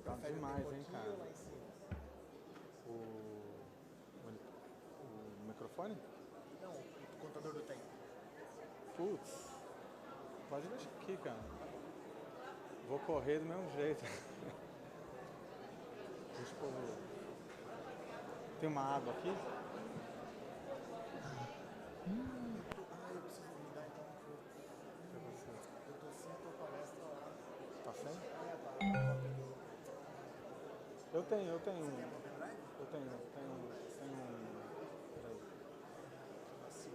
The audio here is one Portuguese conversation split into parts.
Tá demais, hein, Aqui cara? ou lá em cima? O microfone? Não, o contador do tempo. Putz, pode deixar aqui, cara. Vou correr do mesmo jeito. Deixa eu pôr. Tem uma água aqui? Eu preciso me dar então que eu tô sem a tua palestra lá. Tá sem? Tá. A cópia do... Eu tenho. Você tem a cópia do drive? Eu tenho um. Peraí. Assim,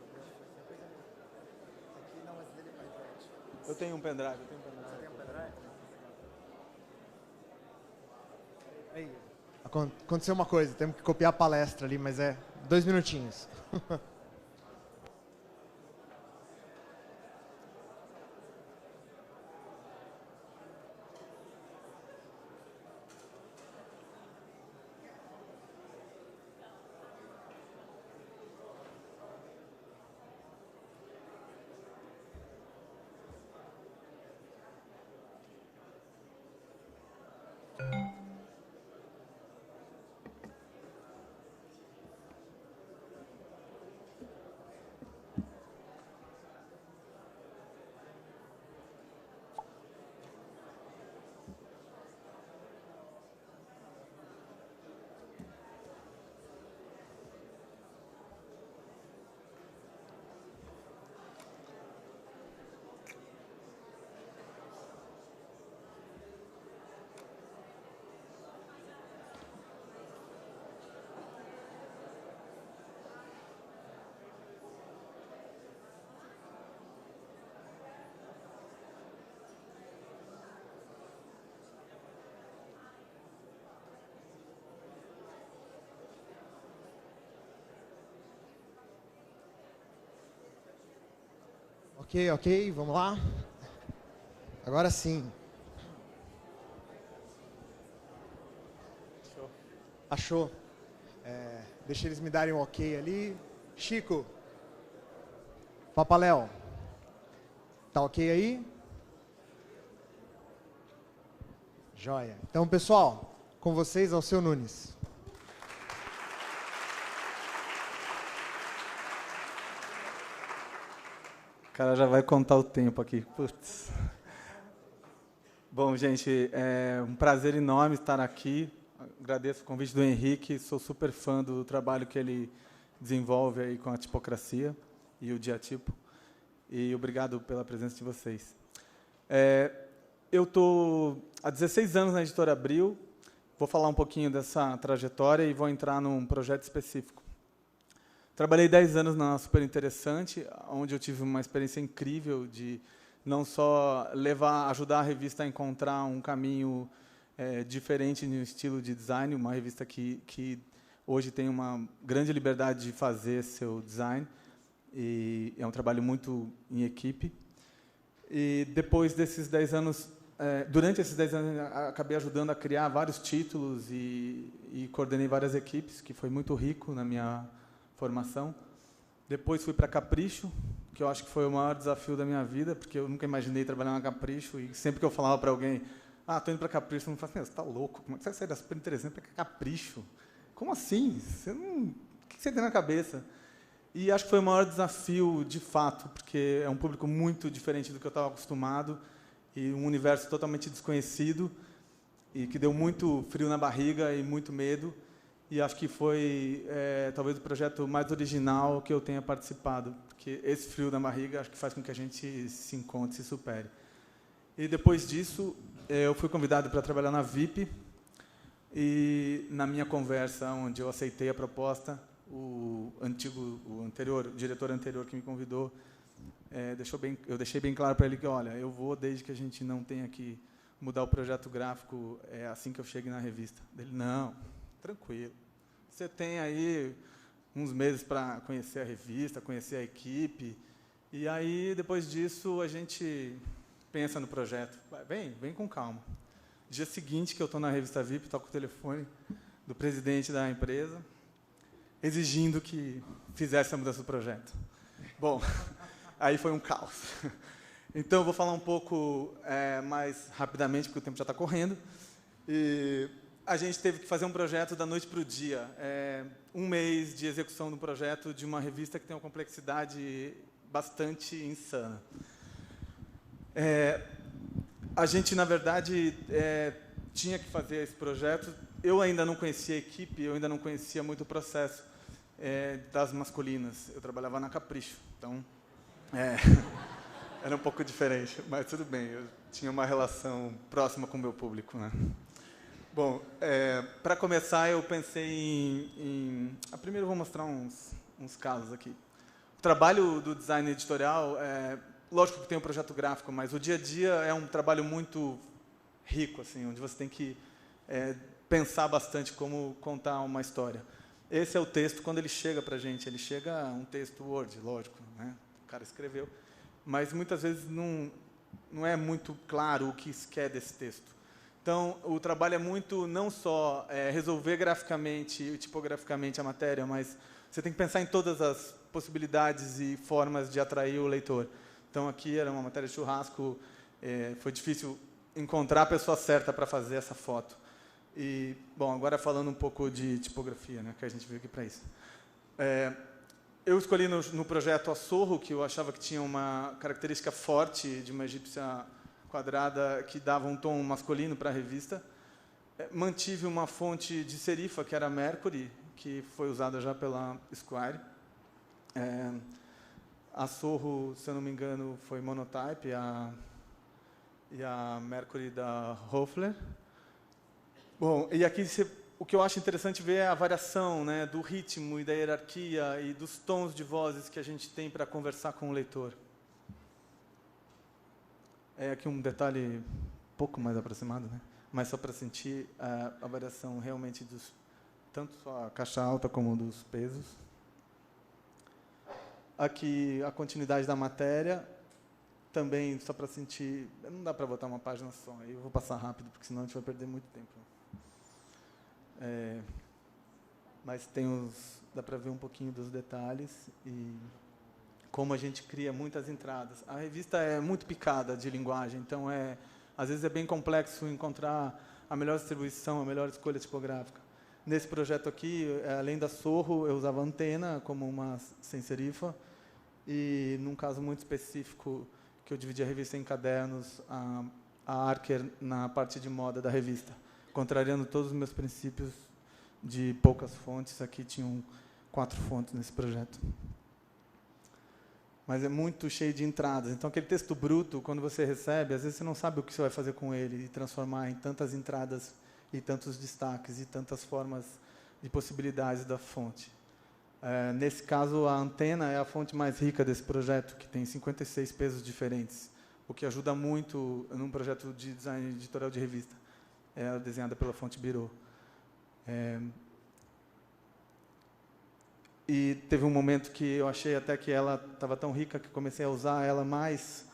aqui não, mas dele é mais iPad. Eu tenho um pendrive. Você tem um pendrive? Aí. Aconteceu uma coisa, temos que copiar a palestra ali, mas é 2 minutinhos. Ok, vamos lá. Agora sim. Achou? Deixa eles me darem um ok ali. Chico. Papaléu. Tá ok aí? Joia. Então, pessoal, com vocês, Alceu Nunes. O cara já vai contar o tempo aqui. Putz. Bom, gente, é um prazer enorme estar aqui. Agradeço o convite do Henrique. Sou super fã do trabalho que ele desenvolve aí com a tipocracia e o diatipo. E obrigado pela presença de vocês. Eu estou há 16 anos na Editora Abril. Vou falar um pouquinho dessa trajetória e vou entrar num projeto específico. Trabalhei 10 anos na Super Interessante, onde eu tive uma experiência incrível de não só ajudar a revista a encontrar um caminho diferente no estilo de design, uma revista que hoje tem uma grande liberdade de fazer seu design, e é um trabalho muito em equipe. E depois desses 10 anos, durante esses 10 anos, acabei ajudando a criar vários títulos e coordenei várias equipes, que foi muito rico na minha formação. Depois fui para Capricho, que eu acho que foi o maior desafio da minha vida, porque eu nunca imaginei trabalhar na Capricho, e sempre que eu falava para alguém, estou indo para Capricho, todo mundo fala assim, você está louco, como é que você vai sair da Super Interessante para Capricho? Como assim? O que você tem na cabeça? E acho que foi o maior desafio, de fato, porque é um público muito diferente do que eu estava acostumado, e um universo totalmente desconhecido, e que deu muito frio na barriga e muito medo. E acho que foi talvez o projeto mais original que eu tenha participado, porque esse frio na barriga acho que faz com que a gente se encontre, se supere. E depois disso, eu fui convidado para trabalhar na VIP, e na minha conversa, onde eu aceitei a proposta, o diretor anterior que me convidou, eu deixei bem claro para ele que, olha, eu vou desde que a gente não tenha que mudar o projeto gráfico assim que eu chegue na revista. Ele, não, tranquilo. Você tem aí uns meses para conhecer a revista, conhecer a equipe, e aí, depois disso, a gente pensa no projeto. Vem com calma. Dia seguinte que eu estou na revista VIP, toco o telefone do presidente da empresa, exigindo que fizesse a mudança do projeto. Bom, aí foi um caos. Então, eu vou falar um pouco mais rapidamente, porque o tempo já está correndo. E a gente teve que fazer um projeto da noite para o dia. 1 mês de execução do projeto de uma revista que tem uma complexidade bastante insana. A gente, na verdade, tinha que fazer esse projeto. Eu ainda não conhecia a equipe, eu ainda não conhecia muito o processo das masculinas. Eu trabalhava na Capricho, então era um pouco diferente, mas tudo bem. Eu tinha uma relação próxima com o meu público, né? Bom, para começar, eu pensei primeiro eu vou mostrar uns casos aqui. O trabalho do design editorial, lógico que tem um projeto gráfico, mas o dia a dia é um trabalho muito rico, assim, onde você tem que pensar bastante como contar uma história. Esse é o texto, quando ele chega para a gente, ele chega um texto Word, lógico, né? O cara escreveu, mas muitas vezes não é muito claro o que se quer desse texto. Então, o trabalho é muito, não só resolver graficamente e tipograficamente a matéria, mas você tem que pensar em todas as possibilidades e formas de atrair o leitor. Então, aqui era uma matéria de churrasco, foi difícil encontrar a pessoa certa para fazer essa foto. E, bom, agora falando um pouco de tipografia, né, que a gente veio aqui para isso. Eu escolhi no projeto a Sorro, que eu achava que tinha uma característica forte de uma egípcia quadrada que dava um tom masculino para a revista. Mantive uma fonte de serifa, que era Mercury, que foi usada já pela Square. A Sorro, se eu não me engano, foi Monotype, e a Mercury da Hoffler. Bom, e aqui o que eu acho interessante ver é a variação, né, do ritmo e da hierarquia e dos tons de vozes que a gente tem para conversar com o leitor. Aqui um detalhe um pouco mais aproximado, né? Mas só para sentir a variação realmente tanto a caixa alta como dos pesos. Aqui a continuidade da matéria, também só para sentir... Não dá para botar uma página só, aí eu vou passar rápido, porque senão a gente vai perder muito tempo. Mas dá para ver um pouquinho dos detalhes e como a gente cria muitas entradas. A revista é muito picada de linguagem, então às vezes é bem complexo encontrar a melhor distribuição, a melhor escolha tipográfica. Nesse projeto aqui, além da Sorro, eu usava Antena como uma sem serifa, e num caso muito específico, que eu dividi a revista em cadernos, a Archer na parte de moda da revista, contrariando todos os meus princípios de poucas fontes. Aqui tinham 4 fontes nesse projeto. Mas é muito cheio de entradas. Então, aquele texto bruto, quando você recebe, às vezes você não sabe o que você vai fazer com ele e transformar em tantas entradas e tantos destaques e tantas formas de possibilidades da fonte. Nesse caso, a Antena é a fonte mais rica desse projeto, que tem 56 pesos diferentes, o que ajuda muito num projeto de design editorial de revista. É desenhada pela fonte Biro. E teve um momento que eu achei até que ela estava tão rica que comecei a usar ela mais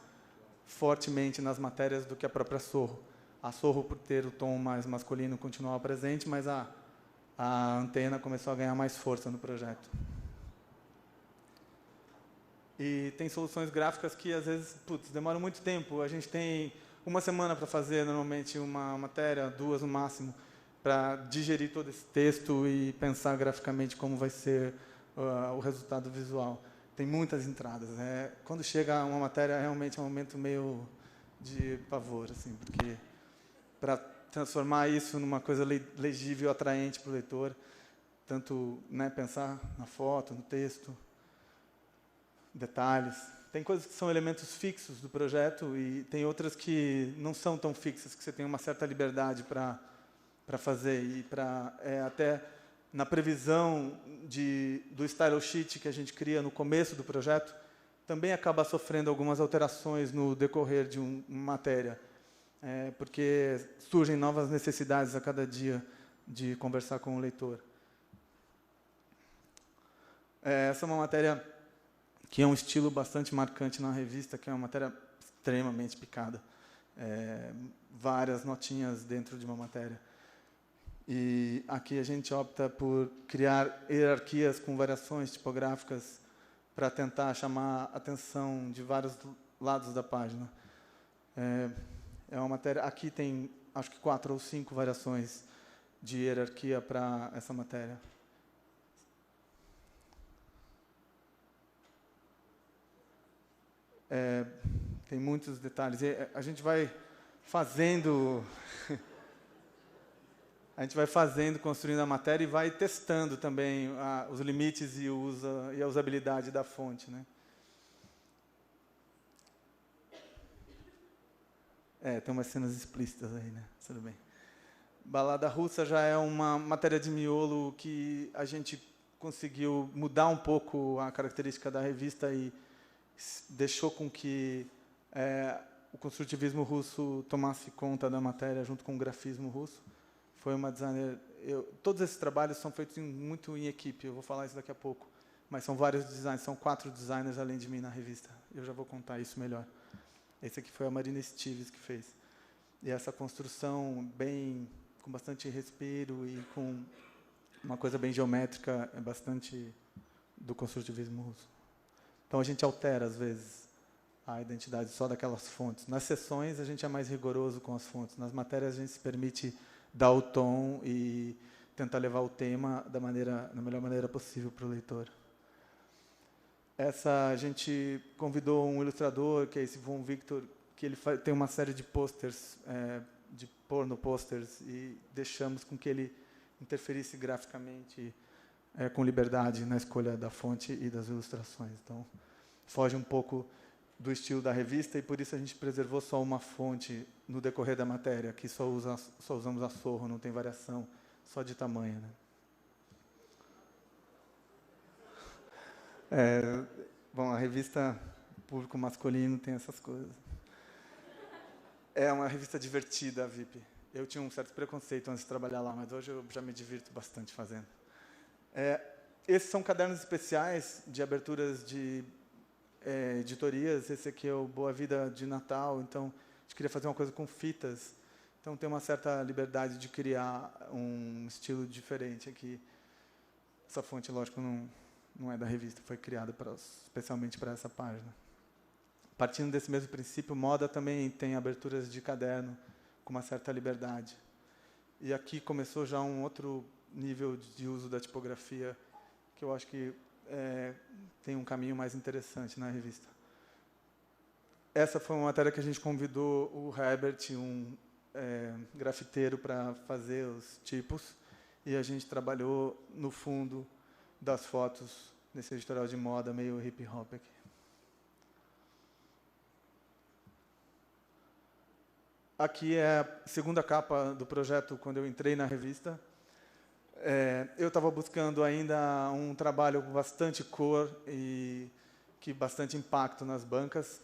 fortemente nas matérias do que a própria Sorro. A Sorro, por ter o tom mais masculino, continuava presente, mas a Antena começou a ganhar mais força no projeto. E tem soluções gráficas que, às vezes, demoram muito tempo. A gente tem 1 semana para fazer, normalmente, uma matéria, 2 no máximo, para digerir todo esse texto e pensar graficamente como vai ser o resultado visual. Tem muitas entradas. Quando chega uma matéria, realmente é um momento meio de pavor, assim, porque para transformar isso numa coisa legível, atraente para o leitor, tanto, né, pensar na foto, no texto, detalhes. Tem coisas que são elementos fixos do projeto e tem outras que não são tão fixas, que você tem uma certa liberdade para fazer. E até na previsão do style sheet que a gente cria no começo do projeto, também acaba sofrendo algumas alterações no decorrer de uma matéria, porque surgem novas necessidades a cada dia de conversar com o leitor. Essa é uma matéria que é um estilo bastante marcante na revista, que é uma matéria extremamente picada. Várias notinhas dentro de uma matéria. E aqui a gente opta por criar hierarquias com variações tipográficas para tentar chamar a atenção de vários lados da página. É uma matéria. Aqui tem, acho que 4 ou 5 variações de hierarquia para essa matéria. Tem muitos detalhes. E a gente vai fazendo, construindo a matéria e vai testando também os limites e a usabilidade da fonte, né? Tem umas cenas explícitas aí, né? Tudo bem. Balada Russa já é uma matéria de miolo que a gente conseguiu mudar um pouco a característica da revista e deixou com que o construtivismo russo tomasse conta da matéria junto com o grafismo russo. Foi uma designer... todos esses trabalhos são feitos muito em equipe, eu vou falar isso daqui a pouco, mas são vários designers, são 4 designers além de mim na revista. Eu já vou contar isso melhor. Esse aqui foi a Marina Stives que fez. E essa construção com bastante respiro e com uma coisa bem geométrica é bastante do construtivismo russo. Então a gente altera, às vezes, a identidade só daquelas fontes. Nas sessões a gente é mais rigoroso com as fontes. Nas matérias a gente se permite dar o tom e tentar levar o tema da melhor maneira possível para o leitor. A gente convidou um ilustrador, que é esse Von Victor, que ele tem uma série de posters, de porno posters, e deixamos com que ele interferisse graficamente com liberdade na escolha da fonte e das ilustrações. Então, foge um pouco do estilo da revista e por isso a gente preservou só uma fonte no decorrer da matéria, que só usamos a Sorro, não tem variação, só de tamanho, né? Bom, a revista público masculino tem essas coisas. É uma revista divertida, a VIP. Eu tinha um certo preconceito antes de trabalhar lá, mas hoje eu já me divirto bastante fazendo. Esses são cadernos especiais de aberturas de editorias. Esse aqui é o Boa Vida de Natal, então a gente queria fazer uma coisa com fitas. Então tem uma certa liberdade de criar um estilo diferente aqui. Essa fonte, lógico, não é da revista, foi criada especialmente para essa página. Partindo desse mesmo princípio, moda também tem aberturas de caderno com uma certa liberdade. E aqui começou já um outro nível de uso da tipografia, que eu acho que tem um caminho mais interessante na revista. Essa foi uma matéria que a gente convidou o Herbert, um grafiteiro, para fazer os tipos, e a gente trabalhou no fundo das fotos nesse editorial de moda meio hip-hop aqui. Aqui é a segunda capa do projeto quando eu entrei na revista. Eu estava buscando ainda um trabalho com bastante cor e bastante impacto nas bancas.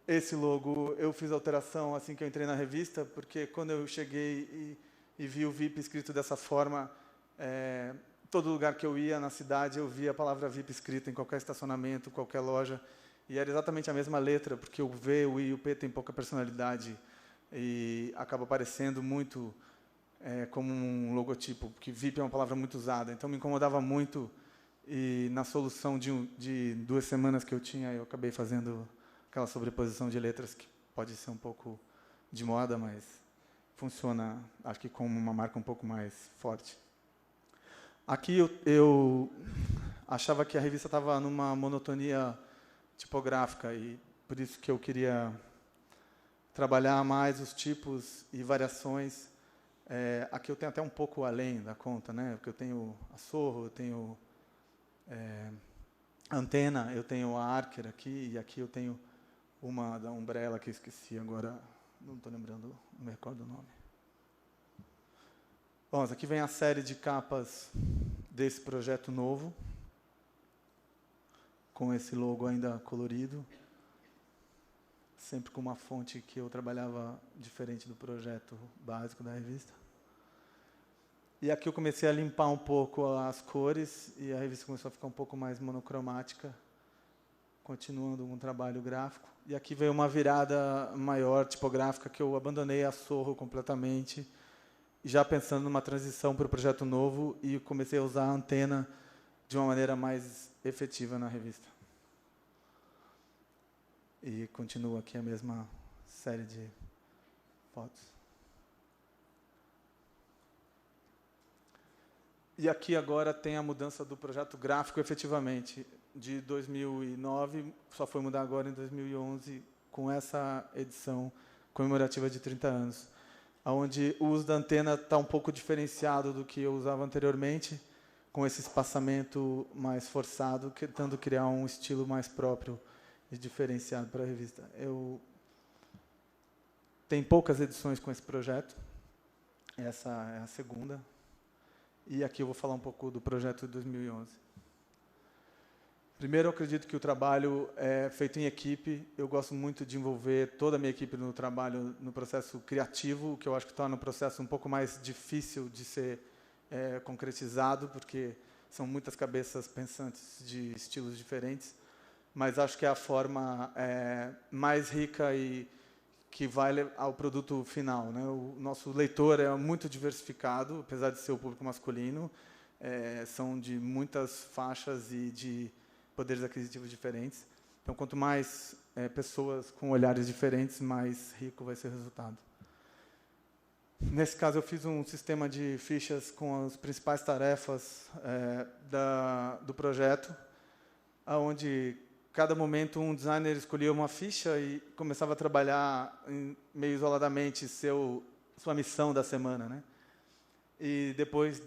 Esse logo eu fiz alteração assim que eu entrei na revista, porque quando eu cheguei e vi o VIP escrito dessa forma, todo lugar que eu ia na cidade eu via a palavra VIP escrita em qualquer estacionamento, qualquer loja, e era exatamente a mesma letra, porque o V, o I e o P têm pouca personalidade e acaba parecendo muito como um logotipo, porque VIP é uma palavra muito usada, então me incomodava muito, e na solução de 2 semanas que eu tinha, eu acabei fazendo aquela sobreposição de letras que pode ser um pouco de moda, mas funciona, acho que como uma marca um pouco mais forte. Aqui eu achava que a revista estava numa monotonia tipográfica, e por isso que eu queria trabalhar mais os tipos e variações. Aqui eu tenho até um pouco além da conta, né? Porque eu tenho a Sorro, eu tenho a Antena, eu tenho a Archer aqui, e aqui eu tenho uma da Umbrella que eu esqueci agora, não estou lembrando, não me recordo o nome. Bom, aqui vem a série de capas desse projeto novo, com esse logo ainda colorido, sempre com uma fonte que eu trabalhava diferente do projeto básico da revista. E aqui eu comecei a limpar um pouco as cores, e a revista começou a ficar um pouco mais monocromática, continuando um trabalho gráfico. E aqui veio uma virada maior, tipográfica, que eu abandonei a Sorro completamente, já pensando numa transição para o projeto novo, e comecei a usar a Antena de uma maneira mais efetiva na revista. E continua aqui a mesma série de fotos. E aqui agora tem a mudança do projeto gráfico, efetivamente. De 2009, só foi mudar agora em 2011, com essa edição comemorativa de 30 anos. Onde o uso da antena está um pouco diferenciado do que eu usava anteriormente, com esse espaçamento mais forçado, tentando criar um estilo mais próprio e diferenciado para a revista. Tem poucas edições com esse projeto, essa é a segunda. E aqui eu vou falar um pouco do projeto de 2011. Primeiro, eu acredito que o trabalho é feito em equipe. Eu gosto muito de envolver toda a minha equipe no trabalho, no processo criativo, o que eu acho que torna o processo um pouco mais difícil de ser concretizado, porque são muitas cabeças pensantes de estilos diferentes. Mas acho que é a forma mais rica e que vai ao produto final, né? O nosso leitor é muito diversificado, apesar de ser o público masculino, são de muitas faixas e de poderes aquisitivos diferentes. Então, quanto mais pessoas com olhares diferentes, mais rico vai ser o resultado. Nesse caso, eu fiz um sistema de fichas com as principais tarefas do projeto, onde cada momento um designer escolhia uma ficha e começava a trabalhar meio isoladamente sua missão da semana, né? E depois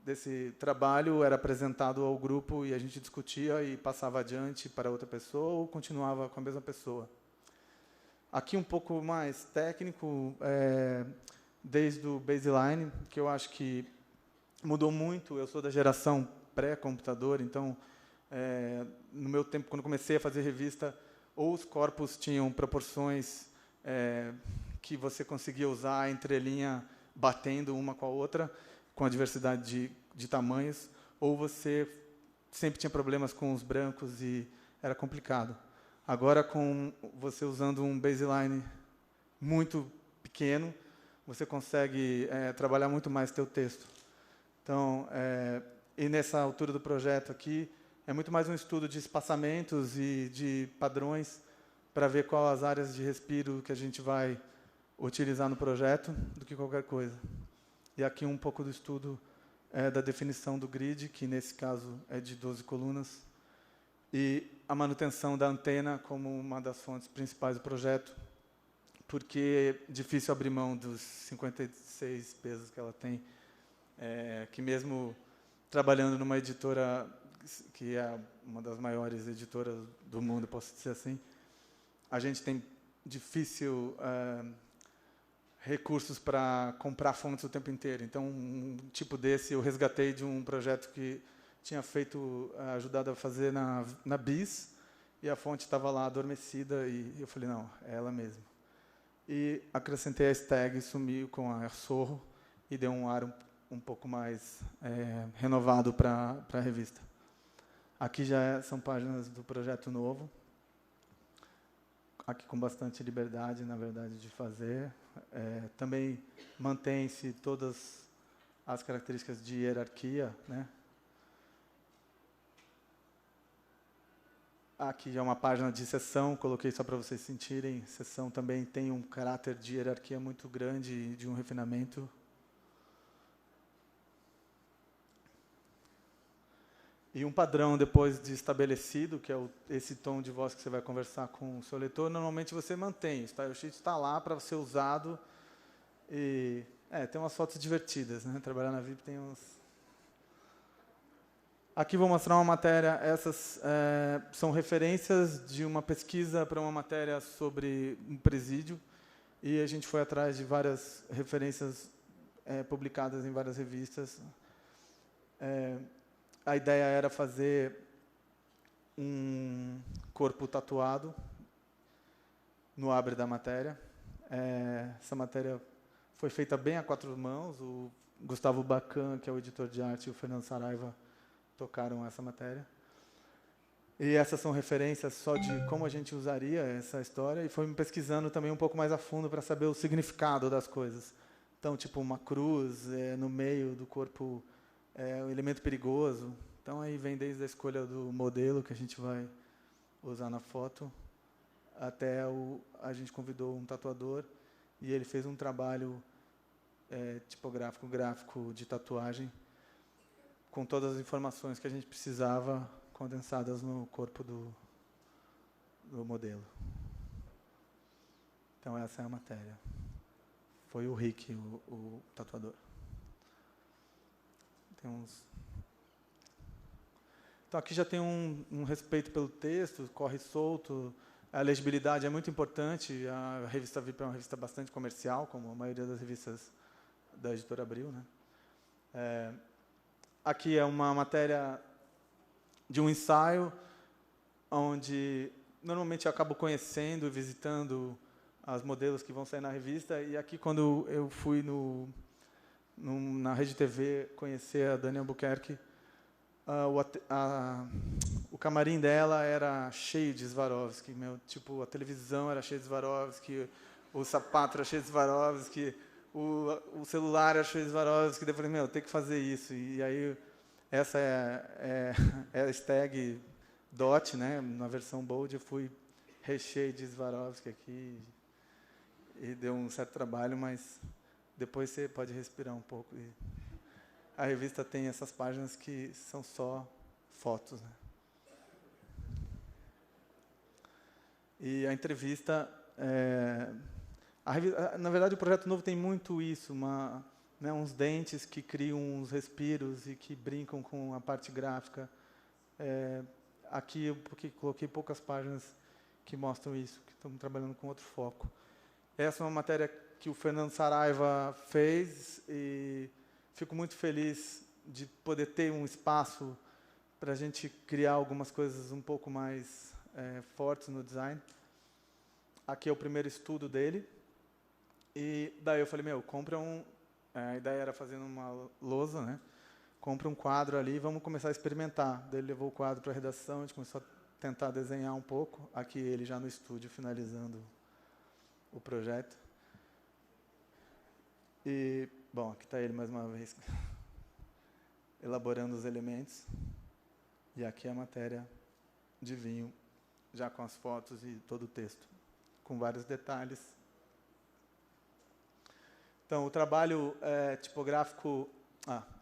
desse trabalho era apresentado ao grupo e a gente discutia e passava adiante para outra pessoa ou continuava com a mesma pessoa. Aqui um pouco mais técnico, desde o baseline, que eu acho que mudou muito. Eu sou da geração pré-computador, então no meu tempo, quando comecei a fazer revista, ou os corpos tinham proporções que você conseguia usar a entrelinha batendo uma com a outra, com a diversidade de tamanhos, ou você sempre tinha problemas com os brancos e era complicado. Agora, com você usando um baseline muito pequeno, você consegue trabalhar muito mais teu texto. Então, e nessa altura do projeto aqui, é muito mais um estudo de espaçamentos e de padrões para ver quais as áreas de respiro que a gente vai utilizar no projeto do que qualquer coisa. E aqui um pouco do estudo da definição do grid, que nesse caso é de 12 colunas, e a manutenção da antena como uma das fontes principais do projeto, porque é difícil abrir mão dos 56 pesos que ela tem, que mesmo trabalhando numa editora que é uma das maiores editoras do mundo, posso dizer assim, a gente tem difícil recursos para comprar fontes o tempo inteiro. Então, um tipo desse eu resgatei de um projeto que tinha ajudado a fazer na BIS, e a fonte estava lá adormecida, e eu falei, não, é ela mesma. E acrescentei a stag, sumiu com a Sorro, e deu um ar um pouco mais renovado para a revista. Aqui já são páginas do projeto novo, aqui com bastante liberdade, na verdade, de fazer. Também mantém-se todas as características de hierarquia, né? Aqui já é uma página de seção, coloquei só para vocês sentirem. Seção também tem um caráter de hierarquia muito grande e de um refinamento. E um padrão, depois de estabelecido, que é esse tom de voz que você vai conversar com o seu leitor, normalmente você mantém. O style sheet está lá para ser usado. E tem umas fotos divertidas, né? Trabalhar na VIP tem uns... Aqui vou mostrar uma matéria. Essas são referências de uma pesquisa para uma matéria sobre um presídio. E a gente foi atrás de várias referências publicadas em várias revistas. A ideia era fazer um corpo tatuado no abre da matéria. Essa matéria foi feita bem a 4 mãos. O Gustavo Bacan, que é o editor de arte, e o Fernando Saraiva tocaram essa matéria. E essas são referências só de como a gente usaria essa história. E foi me pesquisando também um pouco mais a fundo para saber o significado das coisas. Então, tipo, uma cruz no meio do corpo... um elemento perigoso. Então, aí vem desde a escolha do modelo que a gente vai usar na foto, até a gente convidou um tatuador, e ele fez um trabalho tipográfico, gráfico de tatuagem, com todas as informações que a gente precisava condensadas no corpo do modelo. Então essa é a matéria. Foi o Rick, o tatuador. Tem uns... Então aqui já tem um respeito pelo texto, corre solto, a legibilidade é muito importante, a revista VIP é uma revista bastante comercial, como a maioria das revistas da Editora Abril, né? Aqui é uma matéria de um ensaio, onde normalmente eu acabo conhecendo e visitando as modelos que vão sair na revista, e aqui quando eu fui na Rede TV conhecer a Dani Albuquerque, o camarim dela era cheio de Swarovski, tipo, a televisão era cheia de Swarovski, o sapato era cheio de Swarovski, o celular era cheio de Swarovski, daí eu falei, tem que fazer isso. E aí, essa é a hashtag DOT, né? Na versão Bold, eu fui recheio de Swarovski aqui, e deu um certo trabalho, mas depois você pode respirar um pouco. A revista tem essas páginas que são só fotos, né? E a entrevista... na verdade, o Projeto Novo tem muito isso, uns dentes que criam uns respiros e que brincam com a parte gráfica. Aqui eu coloquei poucas páginas que mostram isso, que estamos trabalhando com outro foco. Essa é uma matéria que o Fernando Saraiva fez e fico muito feliz de poder ter um espaço para a gente criar algumas coisas um pouco mais fortes no design. Aqui é o primeiro estudo dele. E daí eu falei, compra a ideia era fazendo uma lousa, né? Compra um quadro ali e vamos começar a experimentar. Daí ele levou o quadro para a redação, a gente começou a tentar desenhar um pouco. Aqui ele já no estúdio, finalizando o projeto. E, bom, aqui está ele mais uma vez, elaborando os elementos. E aqui é a matéria de vinho, já com as fotos e todo o texto, com vários detalhes. Então, o trabalho tipográfico...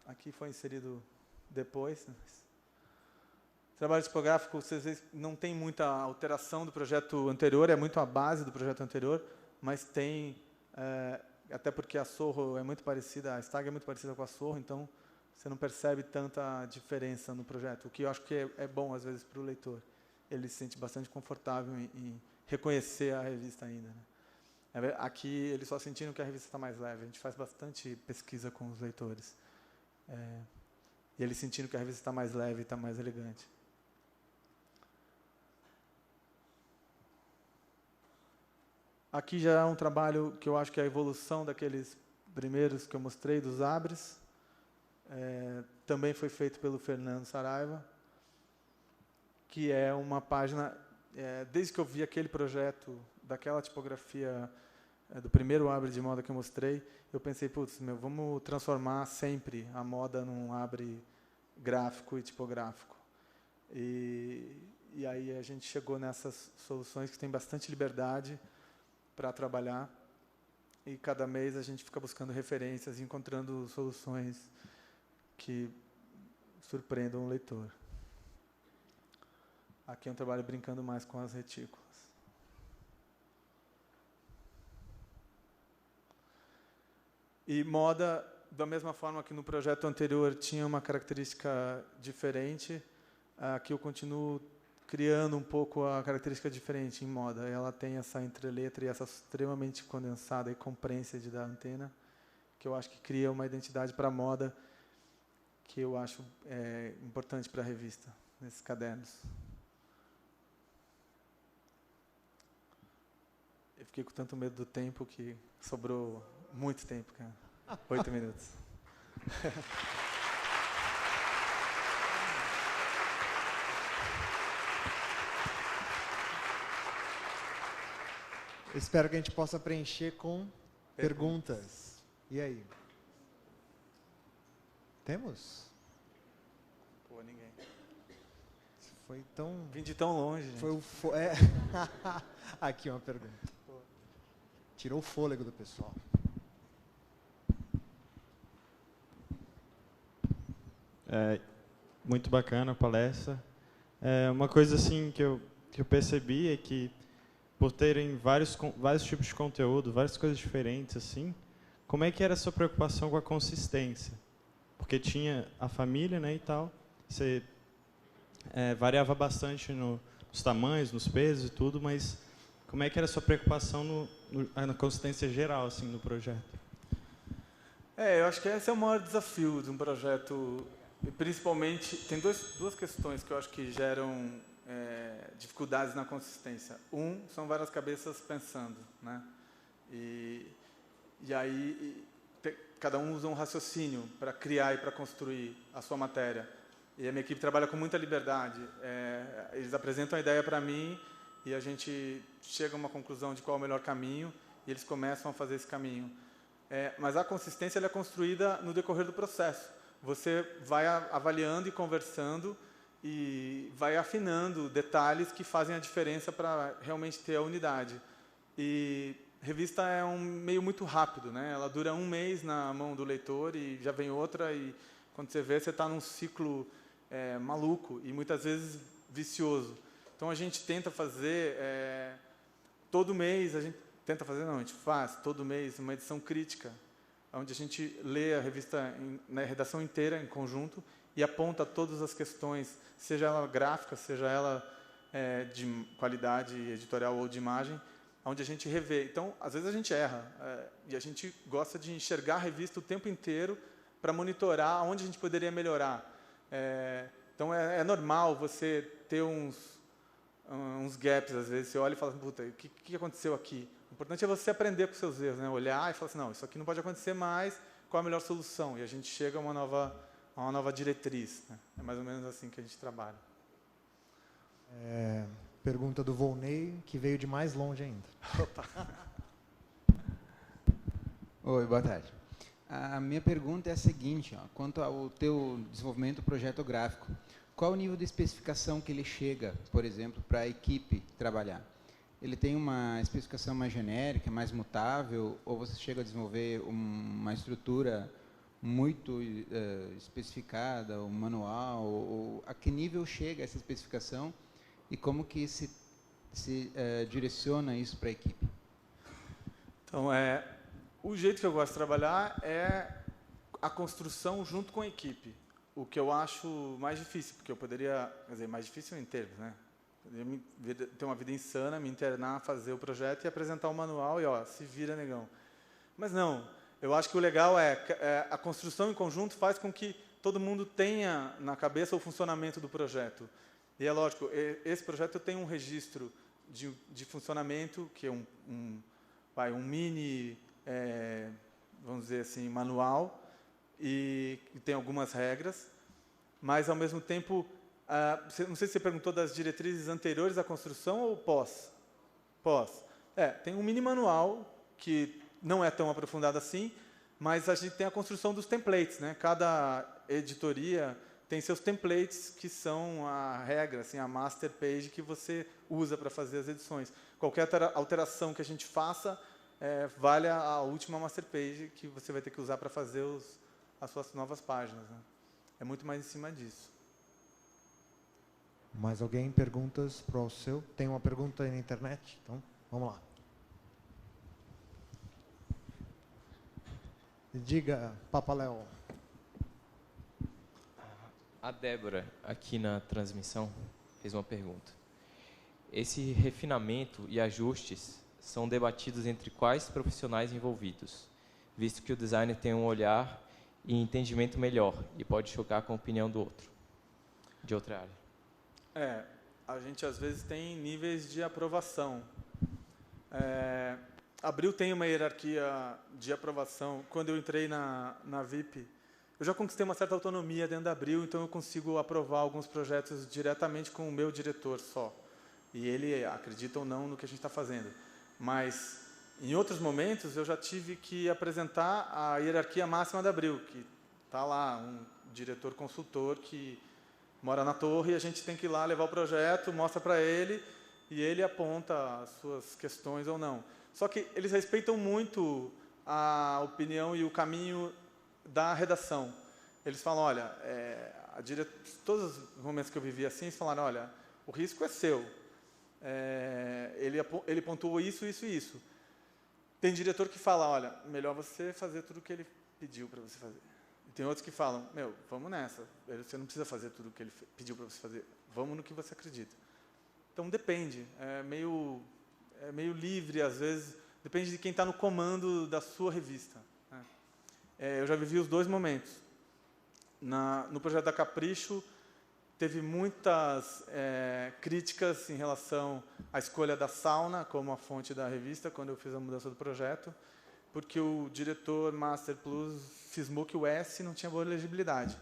aqui foi inserido depois. O trabalho tipográfico, vocês veem, não tem muita alteração do projeto anterior, é muito a base do projeto anterior, mas tem, até porque a Sorro é muito parecida, a Stag é muito parecida com a Sorro, então você não percebe tanta diferença no projeto, o que eu acho que é bom, às vezes, para o leitor. Ele se sente bastante confortável em reconhecer a revista ainda, né? Aqui, eles só sentiram que a revista está mais leve. A gente faz bastante pesquisa com os leitores. E eles sentiram que a revista está mais leve e está mais elegante. Aqui já é um trabalho que eu acho que é a evolução daqueles primeiros que eu mostrei, dos Abres. Também foi feito pelo Fernando Saraiva, que é uma página... desde que eu vi aquele projeto, daquela tipografia... do primeiro Abre de moda que eu mostrei, eu pensei, vamos transformar sempre a moda num Abre gráfico e tipográfico. E aí a gente chegou nessas soluções que tem bastante liberdade para trabalhar, e cada mês a gente fica buscando referências e encontrando soluções que surpreendam o leitor. Aqui é um trabalho brincando mais com as retículas. E moda, da mesma forma que no projeto anterior tinha uma característica diferente, aqui eu continuo criando um pouco a característica diferente em moda. Ela tem essa entreletra e essa extremamente condensada e compreensed da antena, que eu acho que cria uma identidade para a moda que eu acho importante para a revista, nesses cadernos. Eu fiquei com tanto medo do tempo que sobrou muito tempo, cara. 8 minutos. Eu espero que a gente possa preencher com perguntas. E aí? Temos? Pô, ninguém. Foi tão... Vim de tão longe, gente. Aqui uma pergunta. tirou o fôlego do pessoal. Muito bacana a palestra. Uma coisa assim que eu percebi é que, por terem vários tipos de conteúdo, várias coisas diferentes, assim, como é que era a sua preocupação com a consistência? Porque tinha a família, né, e tal, você variava bastante nos tamanhos, nos pesos e tudo, mas como é que era a sua preocupação na consistência geral, assim, no projeto? Eu acho que esse é o maior desafio de um projeto. E principalmente, tem duas questões que eu acho que geram dificuldades na consistência. São várias cabeças pensando, né? E aí cada um usa um raciocínio para criar e para construir a sua matéria. E a minha equipe trabalha com muita liberdade. Eles apresentam a ideia para mim e a gente chega a uma conclusão de qual é o melhor caminho e eles começam a fazer esse caminho. Mas a consistência ela é construída no decorrer do processo. Você vai avaliando e conversando e vai afinando detalhes que fazem a diferença para realmente ter a unidade. E revista é um meio muito rápido, né? Ela dura 1 mês na mão do leitor e já vem outra e quando você vê, você está num ciclo maluco e muitas vezes vicioso. Então a gente tenta fazer todo mês, a gente faz todo mês uma edição crítica, onde a gente lê a revista na redação inteira, em conjunto, e aponta todas as questões, seja ela gráfica, seja ela de qualidade editorial ou de imagem, onde a gente revê. Então, às vezes a gente erra, e a gente gosta de enxergar a revista o tempo inteiro para monitorar onde a gente poderia melhorar. Então, é normal você ter uns gaps, às vezes. Você olha e fala, puta, o que aconteceu aqui? O importante é você aprender com seus erros, né? Olhar e falar assim, não, isso aqui não pode acontecer mais, qual a melhor solução? E a gente chega a uma nova diretriz, né? É mais ou menos assim que a gente trabalha. Pergunta do Volney, que veio de mais longe ainda. Opa. Oi, boa tarde. A minha pergunta é a seguinte, quanto ao teu desenvolvimento do projeto gráfico, qual o nível de especificação que ele chega, por exemplo, para a equipe trabalhar? Ele tem uma especificação mais genérica, mais mutável, ou você chega a desenvolver uma estrutura muito especificada, um manual, ou a que nível chega essa especificação e como que se direciona isso para a equipe? Então, o jeito que eu gosto de trabalhar é a construção junto com a equipe. O que eu acho mais difícil, porque eu poderia, quer dizer, mais difícil em termos, né? Poderia ter uma vida insana, me internar, fazer o projeto e apresentar o manual e, se vira, negão. Mas não, eu acho que o legal a construção em conjunto faz com que todo mundo tenha na cabeça o funcionamento do projeto. E é lógico, esse projeto tem um registro de funcionamento, que é um mini, vamos dizer assim, manual, e tem algumas regras, mas, ao mesmo tempo, não sei se você perguntou das diretrizes anteriores à construção ou pós? Pós. Tem um mini manual, que não é tão aprofundado assim, mas a gente tem a construção dos templates, né? Cada editoria tem seus templates, que são a regra, assim, a master page que você usa para fazer as edições. Qualquer alteração que a gente faça, vale a última master page que você vai ter que usar para fazer as suas novas páginas, né? É muito mais em cima disso. Mais alguém? Perguntas para o seu? Tem uma pergunta aí na internet? Então, vamos lá. Diga, Papaléu. A Débora, aqui na transmissão, fez uma pergunta. Esse refinamento e ajustes são debatidos entre quais profissionais envolvidos, visto que o designer tem um olhar e entendimento melhor e pode chocar com a opinião do outro, de outra área? A gente às vezes tem níveis de aprovação. Abril tem uma hierarquia de aprovação. Quando eu entrei na VIP, eu já conquistei uma certa autonomia dentro da Abril, então eu consigo aprovar alguns projetos diretamente com o meu diretor só. E ele acredita ou não no que a gente está fazendo. Mas, em outros momentos, eu já tive que apresentar a hierarquia máxima da Abril, que está lá, um diretor consultor que mora na torre, e a gente tem que ir lá levar o projeto, mostra para ele, e ele aponta as suas questões ou não. Só que eles respeitam muito a opinião e o caminho da redação. Eles falam, olha, todos os momentos que eu vivi assim, eles falaram, olha, o risco é seu. Ele pontuou isso, isso e isso. Tem diretor que fala, olha, melhor você fazer tudo o que ele pediu para você fazer. E tem outros que falam, vamos nessa, você não precisa fazer tudo o que ele pediu para você fazer, vamos no que você acredita. Então depende, é meio livre às vezes, depende de quem está no comando da sua revista. Né? Eu já vivi os dois momentos. No projeto da Capricho, teve muitas críticas em relação à escolha da sauna como a fonte da revista, quando eu fiz a mudança do projeto, porque o diretor Master Plus cismou que o S não tinha boa legibilidade.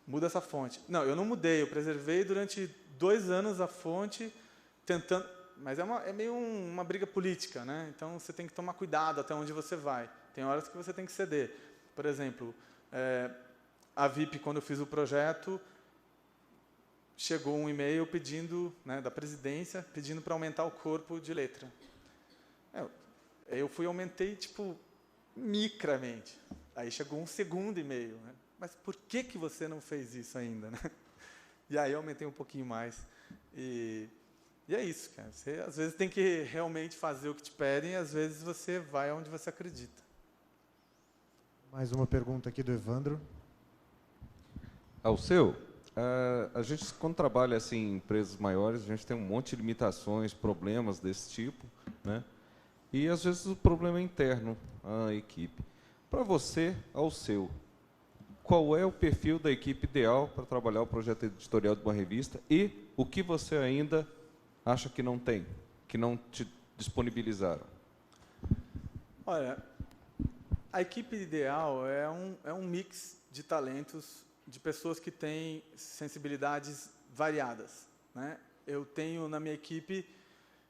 Muda essa fonte. Não, eu não mudei, eu preservei durante 2 anos a fonte, tentando... Mas é meio uma briga política, né? Então, você tem que tomar cuidado até onde você vai. Tem horas que você tem que ceder. Por exemplo, a VIP, quando eu fiz o projeto, chegou um e-mail pedindo, né, da presidência, pedindo para aumentar o corpo de letra. Eu aumentei, micramente. Aí chegou um segundo e-mail. Né? Mas por que você não fez isso ainda? Né? E aí eu aumentei um pouquinho mais. E é isso, cara. Você, às vezes, tem que realmente fazer o que te pedem, e às vezes você vai onde você acredita. Mais uma pergunta aqui do Evandro. Alceu, a gente, quando trabalha assim, em empresas maiores, a gente tem um monte de limitações, problemas desse tipo, né? E, às vezes, o problema é interno à equipe. Para você, Alceu, qual é o perfil da equipe ideal para trabalhar o projeto editorial de uma revista e o que você ainda acha que não tem, que não te disponibilizaram? Olha, a equipe ideal é um mix de talentos, de pessoas que têm sensibilidades variadas. Né? Eu tenho na minha equipe,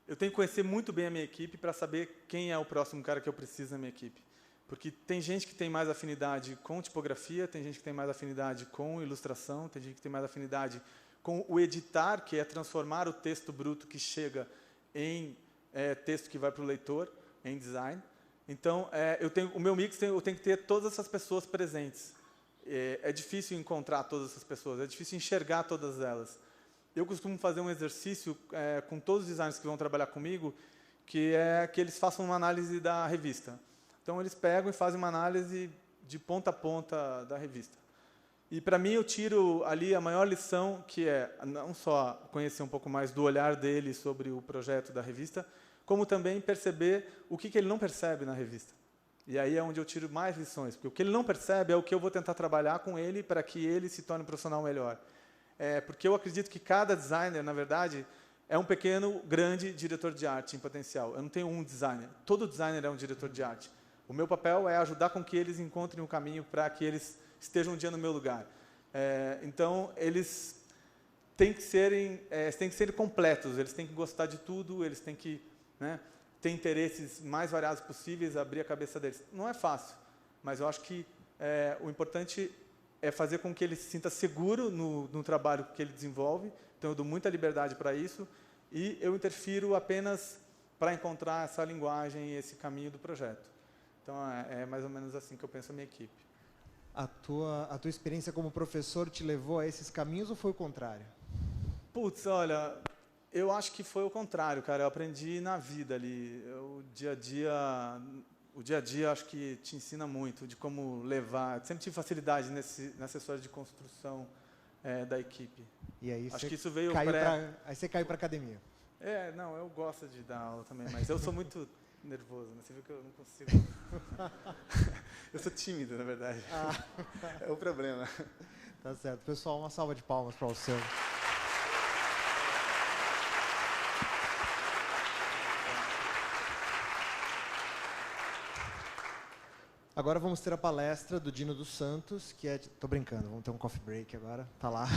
eu tenho que conhecer muito bem a minha equipe para saber quem é o próximo cara que eu preciso na minha equipe. Porque tem gente que tem mais afinidade com tipografia, tem gente que tem mais afinidade com ilustração, tem gente que tem mais afinidade com o editar, que é transformar o texto bruto que chega em texto que vai para o leitor, em design. Então, o meu mix, eu tenho que ter todas essas pessoas presentes. É difícil encontrar todas essas pessoas, é difícil enxergar todas elas. Eu costumo fazer um exercício com todos os designers que vão trabalhar comigo, que é que eles façam uma análise da revista. Então, eles pegam e fazem uma análise de ponta a ponta da revista. E, para mim, eu tiro ali a maior lição, que é não só conhecer um pouco mais do olhar dele sobre o projeto da revista, como também perceber o que ele não percebe na revista. E aí é onde eu tiro mais lições, porque o que ele não percebe é o que eu vou tentar trabalhar com ele para que ele se torne um profissional melhor. Porque eu acredito que cada designer, na verdade, é um pequeno, grande diretor de arte em potencial. Eu não tenho um designer. Todo designer é um diretor de arte. O meu papel é ajudar com que eles encontrem um caminho para que eles estejam um dia no meu lugar. Então, eles têm que ser completos, eles têm que gostar de tudo, eles têm que, né, ter interesses mais variados possíveis, abrir a cabeça deles. Não é fácil, mas eu acho que o importante é fazer com que ele se sinta seguro no trabalho que ele desenvolve. Então, eu dou muita liberdade para isso e eu interfiro apenas para encontrar essa linguagem e esse caminho do projeto. Então, é mais ou menos assim que eu penso a minha equipe. A tua experiência como professor te levou a esses caminhos ou foi o contrário? Putz, olha, eu acho que foi o contrário, cara. Eu aprendi na vida ali. O dia a dia acho que te ensina muito de como levar. Eu sempre tive facilidade nessa história de construção da equipe. E aí acho que isso veio aí você caiu para academia. Não, eu gosto de dar aula também, mas eu sou muito nervoso, né? Você viu que eu não consigo. Eu sou tímido, na verdade. É o problema. Tá certo. Pessoal, uma salva de palmas para o Alceu. Agora vamos ter a palestra do Dino dos Santos, que é... Tô brincando, vamos ter um coffee break agora. Tá lá.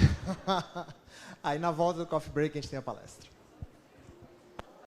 Aí na volta do coffee break a gente tem a palestra.